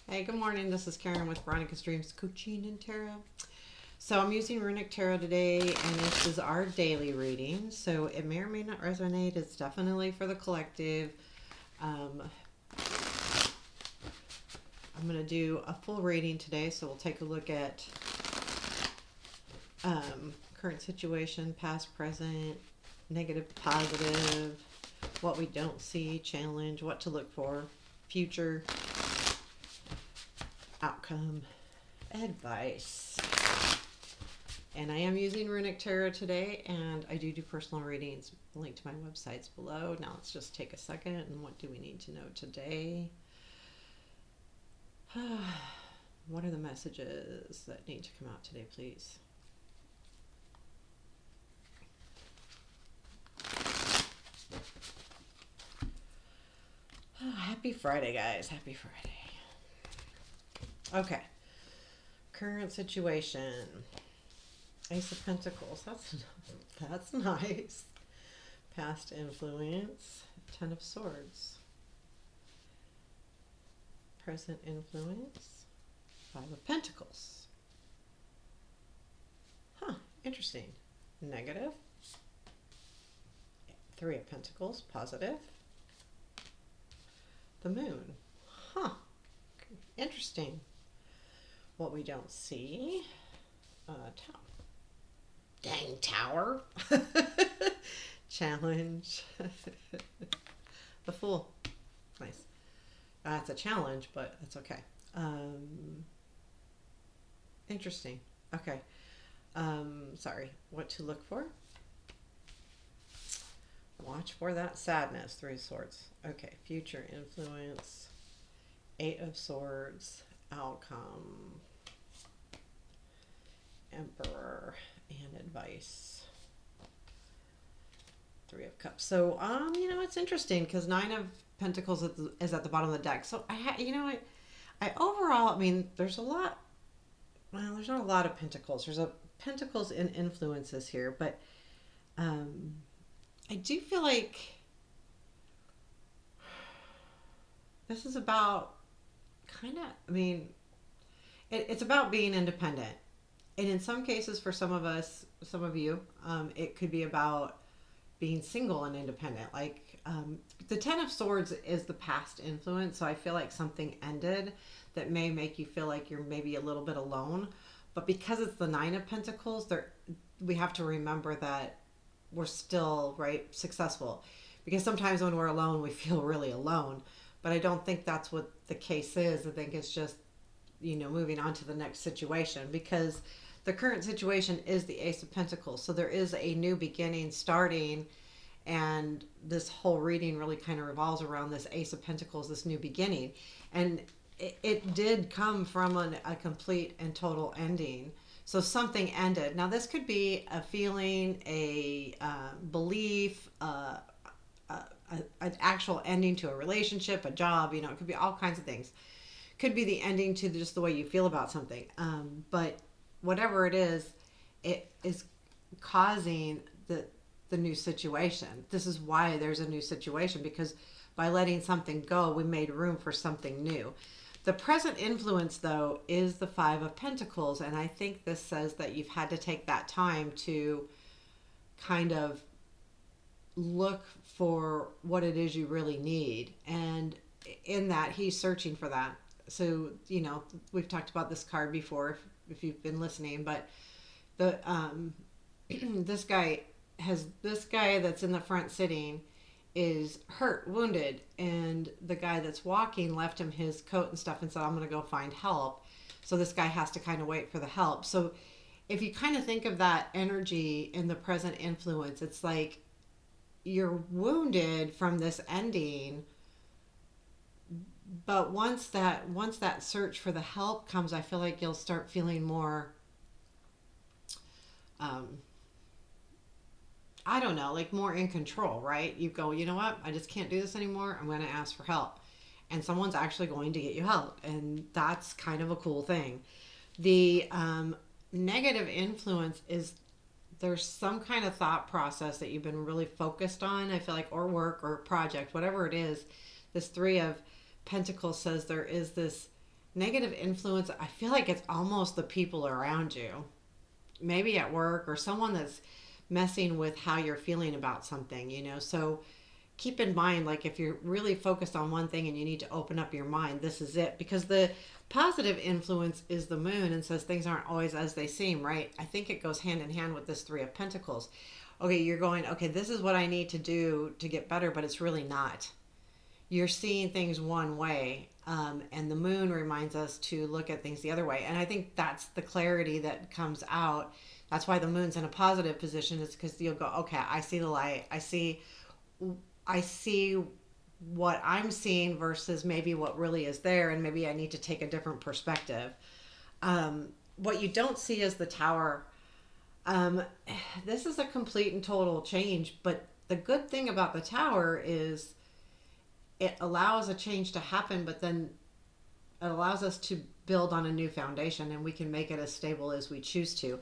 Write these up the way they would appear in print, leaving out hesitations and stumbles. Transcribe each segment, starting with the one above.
Hey, good morning. This is Karen with Veronica's Dreams Coaching and Tarot. So I'm using Runic Tarot today, and this is our daily reading. So it may or may not resonate. It's definitely for the collective. Um, I'm going to do a full reading today, so we'll take a look at current situation, past, present, negative, positive, what we don't see, challenge, what to look for, future, outcome, advice. And I am using Runic Tarot today, and I do personal readings. Link to my website's below. Now let's just take a second, and what do we need to know today? What are the messages that need to come out today, please? Happy Friday, guys. Happy Friday. Okay. Current situation. Ace of Pentacles. That's nice. Past influence. Ten of Swords. Present influence. Five of Pentacles. Huh. Interesting. Negative. Three of Pentacles. Positive. The Moon. Huh. Interesting. What we don't see. Tower. Dang, Tower. Challenge. The Fool. Nice. It's a challenge, but that's okay. Interesting. Okay. Sorry. What to look for? Watch for that sadness. Three of Swords. Okay. Future influence. Eight of Swords. Outcome. Emperor. And advice. Three of Cups. So, it's interesting because Nine of Pentacles is at the bottom of the deck. So, I overall, there's a lot. Well, there's not a lot of Pentacles. There's a Pentacles in influences here, but I do feel like this is about it's about being independent. And in some cases, for some of us, some of you, it could be about being single and independent. Like the Ten of Swords is the past influence. So I feel like something ended that may make you feel like you're maybe a little bit alone. But because it's the Nine of Pentacles, we have to remember that we're still, right, successful. Because sometimes when we're alone, we feel really alone. But I don't think that's what the case is. I think it's just, moving on to the next situation. Because the current situation is the Ace of Pentacles. So there is a new beginning starting, and this whole reading really kind of revolves around this Ace of Pentacles, this new beginning. And it did come from a complete and total ending. So something ended. Now this could be a feeling, a belief, an actual ending to a relationship, a job, it could be all kinds of things. Could be the ending to just the way you feel about something. But whatever it is causing the new situation. This is why there's a new situation, because by letting something go, we made room for something new. The present influence, though, is the Five of Pentacles, and I think this says that you've had to take that time to kind of look for what it is you really need, and in that, he's searching for that. So, we've talked about this card before if you've been listening, but the this guy that's in the front sitting is hurt, wounded, and the guy that's walking left him his coat and stuff and said, I'm going to go find help. So this guy has to kind of wait for the help. So if you kind of think of that energy in the present influence, it's like you're wounded from this ending, but once that search for the help comes, I feel like you'll start feeling more I don't know, like more in control, right? You go, you know what? I just can't do this anymore. I'm going to ask for help. And someone's actually going to get you help. And that's kind of a cool thing. The negative influence is there's some kind of thought process that you've been really focused on, I feel like, or work or project, whatever it is. This Three of Pentacles says there is this Negative influence, I feel like it's almost the people around you, maybe at work or someone that's messing with how you're feeling about something, So keep in mind, like if you're really focused on one thing and you need to open up your mind, this is it. Because the positive influence is the moon and says things aren't always as they seem, right? I think it goes hand in hand with this Three of Pentacles. Okay, you're going, okay, this is what I need to do to get better, but it's really not. You're seeing things one way, and the moon reminds us to look at things the other way. And I think that's the clarity that comes out. That's why the moon's in a positive position, is because you'll go, okay, I see the light. I see what I'm seeing versus maybe what really is there, and maybe I need to take a different perspective. What you don't see is the Tower. Um, this is a complete and total change, but the good thing about the Tower is it allows a change to happen, but then it allows us to build on a new foundation, and we can make it as stable as we choose to.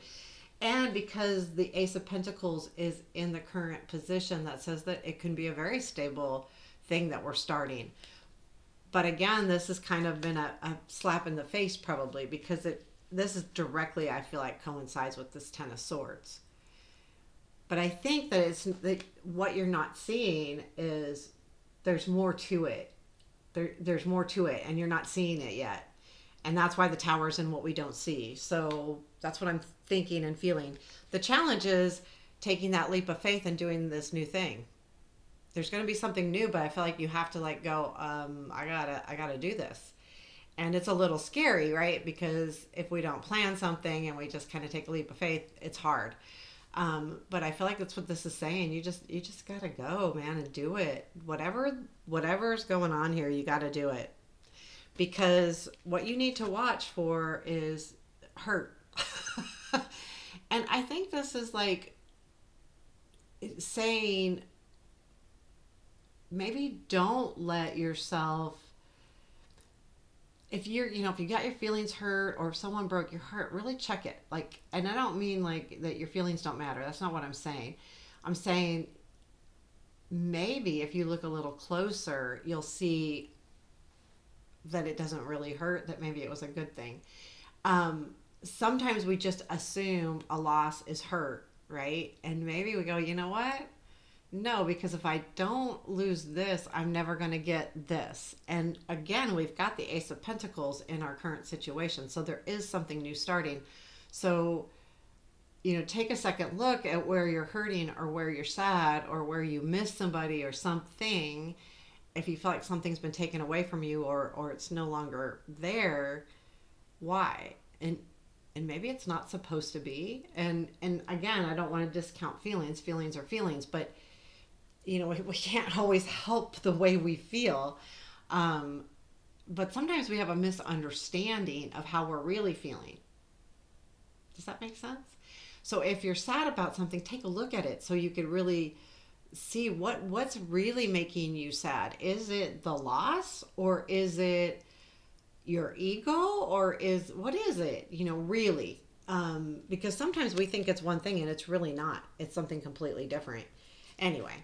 And because the Ace of Pentacles is in the current position, that says that it can be a very stable thing that we're starting. But again, this has kind of been a slap in the face, probably, because this is directly, I feel like, coincides with this Ten of Swords. But I think that that what you're not seeing is there's more to it. There's more to it, and you're not seeing it yet. And that's why the Tower's in what we don't see. So that's what I'm thinking and feeling. The challenge is taking that leap of faith and doing this new thing. There's going to be something new, but I feel like you have to like go, I gotta do this. And it's a little scary, right? Because if we don't plan something and we just kind of take a leap of faith, it's hard. But I feel like that's what this is saying. You just gotta go, man, and do it. Whatever's going on here, you gotta do it. Because what you need to watch for is hurt. And I think this is like saying, maybe don't let yourself, if you got your feelings hurt or if someone broke your heart, really check it. Like, and I don't mean like that your feelings don't matter. That's not what I'm saying. I'm saying maybe if you look a little closer, you'll see that it doesn't really hurt, that maybe it was a good thing. Sometimes we just assume a loss is hurt, right? And maybe we go, you know what? No, because if I don't lose this, I'm never going to get this. And again, we've got the Ace of Pentacles in our current situation. So there is something new starting. So, take a second look at where you're hurting or where you're sad or where you miss somebody or something. If you feel like something's been taken away from you or it's no longer there, why? And maybe it's not supposed to be. And again, I don't want to discount feelings. Feelings are feelings, but we can't always help the way we feel. But sometimes we have a misunderstanding of how we're really feeling. Does that make sense? So if you're sad about something, take a look at it so you could really see what's really making you sad. Is it the loss, or is it your ego, or what is it, really? Because sometimes we think it's one thing and it's really not. It's something completely different. Anyway,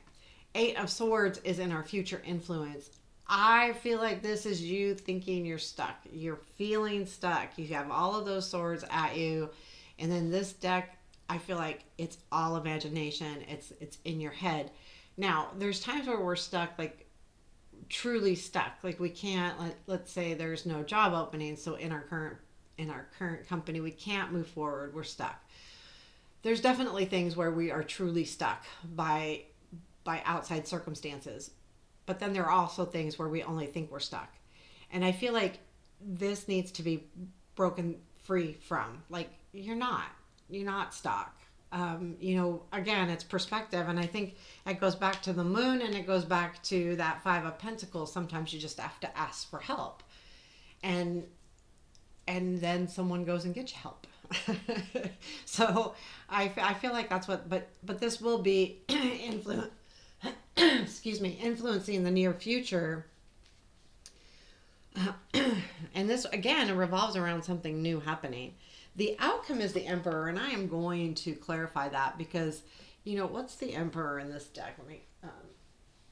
Eight of Swords is in our future influence. I feel like this is you thinking you're stuck. You're feeling stuck. You have all of those swords at you. And then this deck, I feel like it's all imagination. It's in your head. Now, there's times where we're stuck, like truly stuck. Like we can't, let's say there's no job opening. So in our current company, we can't move forward. We're stuck. There's definitely things where we are truly stuck by outside circumstances. But then there are also things where we only think we're stuck. And I feel like this needs to be broken free from. Like, you're not stuck. Again, it's perspective. And I think it goes back to the moon, and it goes back to that Five of Pentacles. Sometimes you just have to ask for help. And then someone goes and gets you help. So I feel like that's what, but this will be influencing the near future. And this, again, revolves around something new happening. The outcome is the Emperor, and I am going to clarify that because, what's the Emperor in this deck? Let me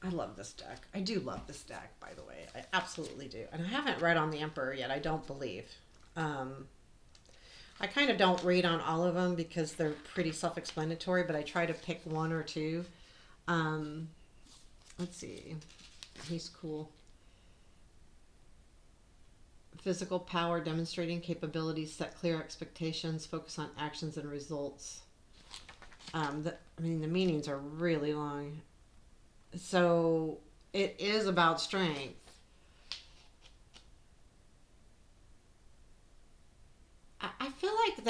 I love this deck. I do love this deck, by the way. I absolutely do. And I haven't read on the Emperor yet, I don't believe. Um, I kind of don't read on all of them because they're pretty self explanatory, but I try to pick one or two. Um, let's see. He's cool. Physical power, demonstrating capabilities, set clear expectations, focus on actions and results. I mean, the meanings are really long. So it is about strength. I feel like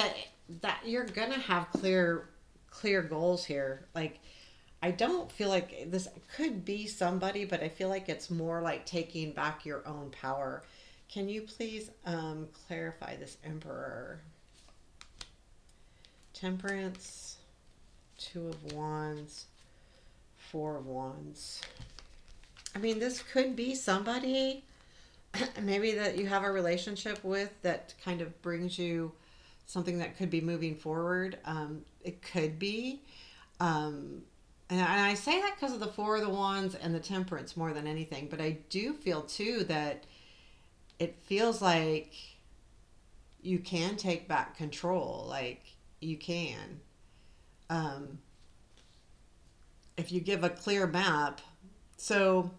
that you're gonna have clear goals here. Like I don't feel like this could be somebody, but I feel like it's more like taking back your own power. Can you please clarify this Emperor? Temperance, Two of Wands, Four of Wands. I mean, this could be somebody maybe that you have a relationship with that kind of brings you something that could be moving forward. It could be. Um, and I say that because of the Four of the Wands and the Temperance more than anything. But I do feel too that it feels like you can take back control. Like you can. Um, if you give a clear map. So,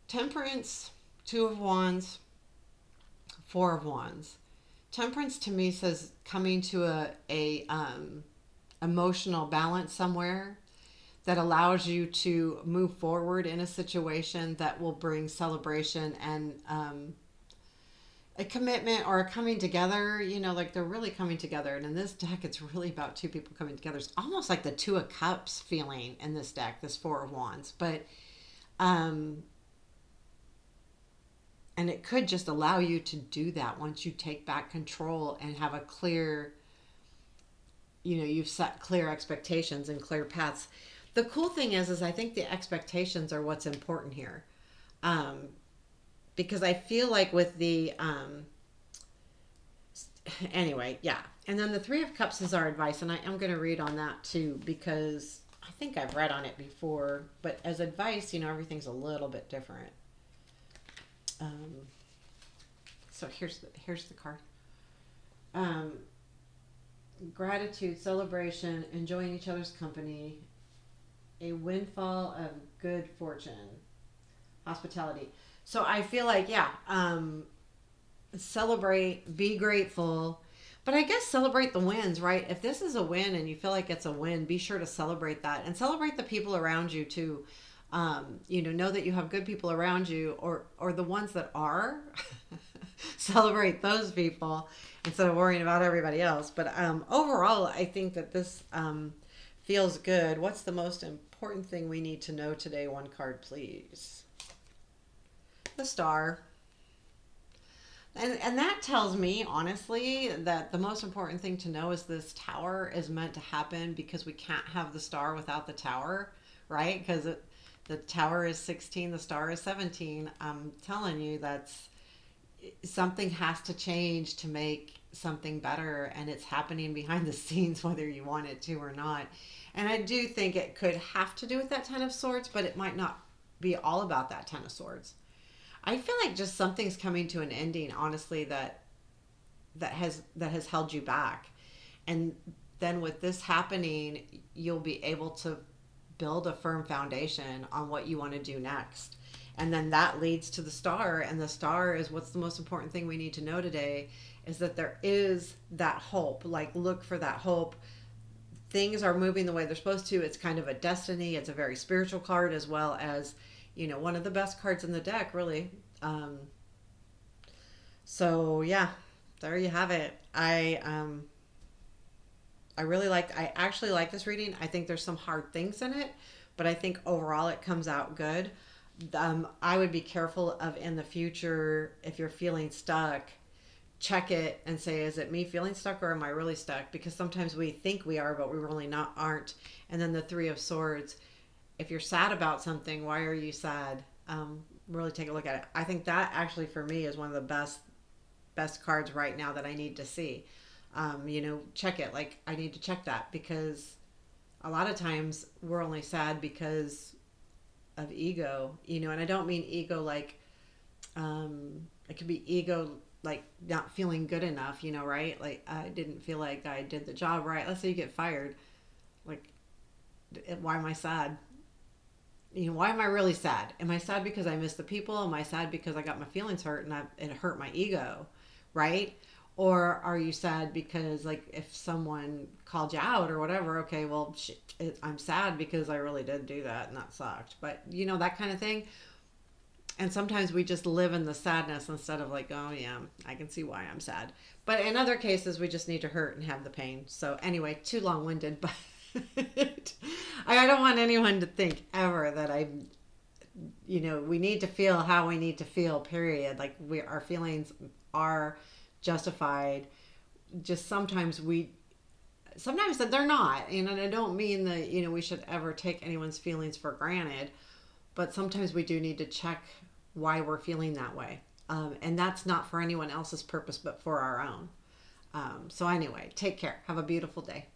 Temperance, Two of Wands, Four of Wands. Temperance to me says coming to a emotional balance somewhere that allows you to move forward in a situation that will bring celebration and a commitment or a coming together. You know, like they're really coming together. And in this deck, it's really about two people coming together. It's almost like the Two of Cups feeling in this deck, this Four of Wands. But um, and it could just allow you to do that once you take back control and have a clear, you know, you've set clear expectations and clear paths. The cool thing is I think the expectations are what's important here. Um, because I feel like with the, anyway, yeah. And then the Three of Cups is our advice. And I am going to read on that too, because I think I've read on it before. But as advice, you know, everything's a little bit different. Um, so here's the card. Um, Gratitude, celebration, enjoying each other's company, a windfall of good fortune, hospitality. So I feel like yeah, celebrate, be grateful, but I guess celebrate the wins, right? If this is a win and you feel like it's a win, be sure to celebrate that and celebrate the people around you too. You know that you have good people around you, or the ones that are. Celebrate those people instead of worrying about everybody else. But overall, I think that this feels good. What's the most important thing we need to know today? One card, please. The Star. And that tells me, honestly, that the most important thing to know is this tower is meant to happen because we can't have the star without the tower, right? Because the tower is 16, the star is 17. I'm telling you, that's something has to change to make something better, and it's happening behind the scenes, whether you want it to or not. And I do think it could have to do with that Ten of Swords, but it might not be all about that Ten of Swords. I feel like just something's coming to an ending, honestly, that has held you back. And then with this happening, you'll be able to build a firm foundation on what you want to do next. And then that leads to the star, and the star is what's the most important thing we need to know today is that there is that hope. Like look for that hope. Things are moving the way they're supposed to. It's kind of a destiny. It's a very spiritual card as well as, you know, one of the best cards in the deck, really. Um, so yeah, there you have it. I actually like this reading. I think there's some hard things in it, but I think overall it comes out good. I would be careful of in the future if you're feeling stuck, check it and say, is it me feeling stuck or am I really stuck? Because sometimes we think we are, but we really not aren't. And then the Three of Swords, if you're sad about something, why are you sad? Really take a look at it. I think that actually for me is one of the best cards right now that I need to see. You know, check it. Like I need to check that because a lot of times we're only sad because of ego, and I don't mean ego like, it could be ego like not feeling good enough, right? Like I didn't feel like I did the job right. Let's say you get fired. Like, why am I sad? Why am I really sad? Am I sad because I miss the people? Am I sad because I got my feelings hurt and it hurt my ego, right? Or are you sad because, like, if someone called you out or whatever, okay, well, I'm sad because I really did do that and that sucked. But, that kind of thing. And sometimes we just live in the sadness instead of like, oh, yeah, I can see why I'm sad. But in other cases, we just need to hurt and have the pain. So, anyway, too long winded, but. I don't want anyone to think ever that we need to feel how we need to feel, period. Like our feelings are justified. Just sometimes that they're not. And I don't mean that, we should ever take anyone's feelings for granted, but sometimes we do need to check why we're feeling that way. And that's not for anyone else's purpose, but for our own. So anyway, take care. Have a beautiful day.